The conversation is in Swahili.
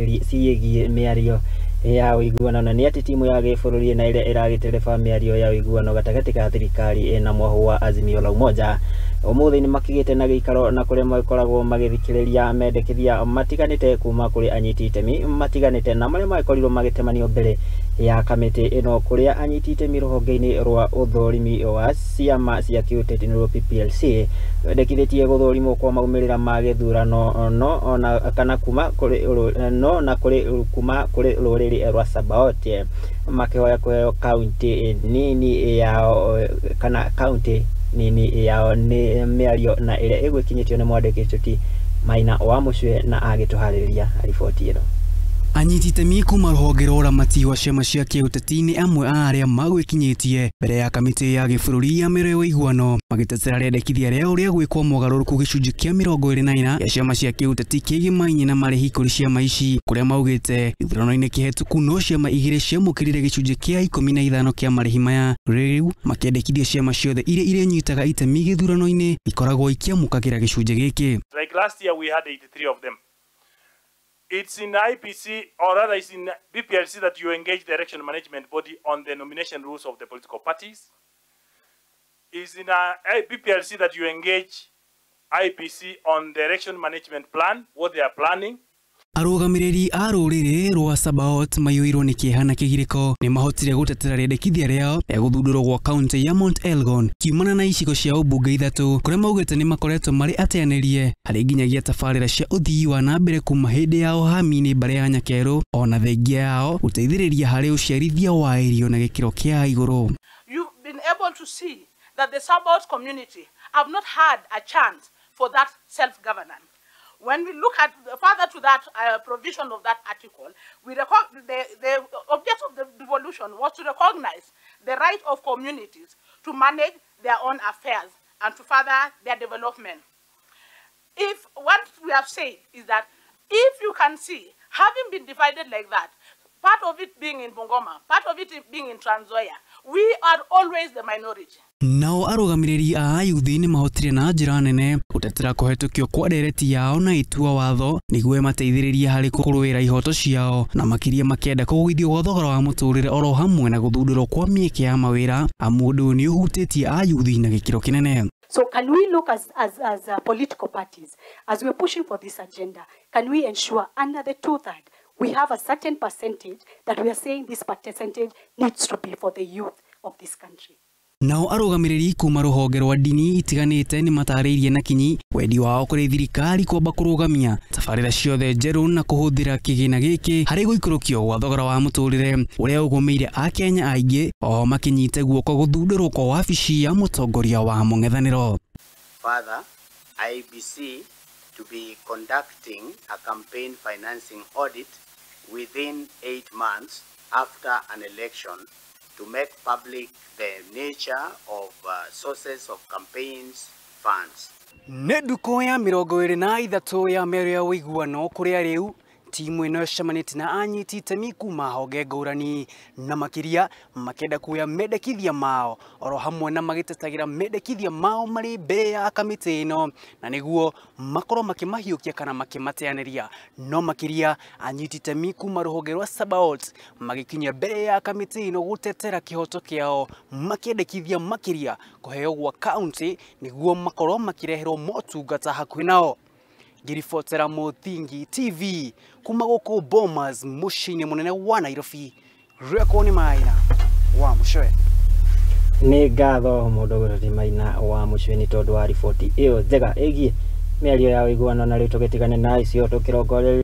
ciĩgiĩ mĩario ya Uiguano na nĩ ati timu ya gĩbũrũri na ĩrĩa ĩragĩtereba mĩario ya Uiguano gatagatĩ ka thirikari na mwahu wa Azimio la Umoja. Umuthi ni makigite na gikaro na kuria makoragwo magithikiriria medekithia matiganite kuma kuri anyiti itemi matiganite na maria makorirwo magitemanio mbere ya kamitii ino kuria anyiti itemi ruhonge-ini rwa uthurimi wa ciama cia kiuteti ni pplc medekithie guthurimwo kwa maumerira ma githurano no na kana kuma kuri no na kuri kuma kuri ruriri rwa sabaoti makihoya kuheo kaunti nini ya kana kaunti nini yao ni Miario na ĩrĩa ĩgũkinyĩtio nĩ mwandĩki Maina wa Mucwe na agĩtũharĩrĩria riboti ĩno. Anyiti itemi kuma ruhonge rwa ũramati wa ciama cia kiuteti nĩ amwe a arĩa magwĩkinyĩtie mbere ya kamitii ya gĩbũrũri ya mbere ya Uiguano magitetera rĩendekithia rĩao rĩa gwĩkwo mogarũrũku gĩcunjĩ kĩa 24 ya ciama cia kiuteti kĩgĩmainye na marĩhi kũrĩ ciama ici kũrĩa maugĩte gĩthurano-inĩ kĩhetũku no ciama igĩrĩ ciamũkĩrire gĩcunjĩ kĩa 15 kĩa marĩhi maya rĩu makĩendekithia ciama ciothe iria irĩnyitaga itemi gĩthurano-inĩ ikoragwo ikiamũkagĩra gĩcunjĩ gĩkĩ. Like last year we had 83 of them. It's in IPC, or rather it's in pplc that you engage the election management body on the nomination rules of the political parties. It's in pplc that you engage IPC on the election management plan, what they are planning. Arũgamĩrĩri a rũrĩrĩ rwa Sabaot maiyũirwo nĩ kĩeha na kĩgirĩko nĩ mahotire gũtetera rĩendekithia rĩao rĩa gũthundũrwo gwa kaunti ya Mount Elgon kiumana na icigo cia ũmbunge ithatũ kũrĩa maugĩte nĩ makoretwo marĩ ateanĩrie harĩ nginyagia tabarĩra cia ũthii wa na mbere kuma hĩndĩ ya ũhami-inĩ mbere ya Nyakerũ ona thengia yao gũteithĩrĩria harĩ ũciarithia wa irio na gĩkĩro kĩa igũrũ. You've been able to see that the Sabaot community have not had a chance for that self-governance. When we look at further to that provision of that article, the objective of the devolution was to recognize the right of communities to manage their own affairs and to further their development. If what we have said is that if you can see, having been divided like that, part of it being in Bungoma, part of it being in Trans Nzoia, we are always the minority. Nao arũgamĩrĩri a ayuthi nĩ mahotire na njĩra nene gũtetera kũhetũkio kwa ndereti yao na itua watho nĩguo mateithĩrĩrie harĩ kũrũĩra ihoto ciao na makĩria makĩenda kũgũithio gwa thogora wa mũtũrĩre oro hamwe na gũthundũrwo kwa mĩeke ya mawĩra amu ũndũ nĩ ũhutĩtie ayuthi na gĩkĩro kĩnene. So can we look as political parties, as we're pushing for this agenda, can we ensure under the 2/3 we have a certain percentage that we are saying this percentage needs to be for the youth of this country? Nao arũgamĩrĩri kuma rũhonge rwa ndini itiganĩte nĩ matarĩirie na kinyi wendi wao kũrĩ thirikari kwamba kũrũgamia tabarĩra ciothe njerũ na kũhũthĩra kĩgĩna gĩkĩ harĩ gũikũrũkio gwa thogora wa mũtũrĩre ũrĩa ũgũmĩire Akenya aingĩ o makĩnyite guoko gũthundũrwo kwa wabici ya mũtongoria wa mũng'ethanĩro. Further, IBC to be conducting a campaign financing audit within 8 months after an election to make public the nature of sources of campaigns funds. Nduko ya 23 ya mbere ya Uiguano kũrĩa rĩu timu ĩno yacemanĩtie na anyiti itemi kuma honge ngũrani na makĩria makenda kuoya medekithia mao oro hamwe na magitetagĩra medekithia mao marĩ mbere ya kamitii ĩno na nĩguo makorwo makĩmahiũkia kana makĩmateanĩria no makĩria anyiti itemi kuma rũhonge rwa Sabaot magĩkinya mbere ya kamitii ĩno gũtetera kĩhoto kĩao makĩendekithia makĩria kũheo gwa kaunti nĩguo makorwo makĩreherwo motungata hakuhĩ nao. Ngiribotera Muthingi TV kuma gũkũ Bomas mũciĩ-inĩ mũnene wa Nairobi. Rekoni Maina wa Mucwe. Nĩ ngatho mũndũ Maina wa Mucwe nĩ tondũ wa riboti ĩyo njega ĩgiĩ mĩario ya Uiguano na rĩu tũgĩtigane na icio tũkĩrongoreria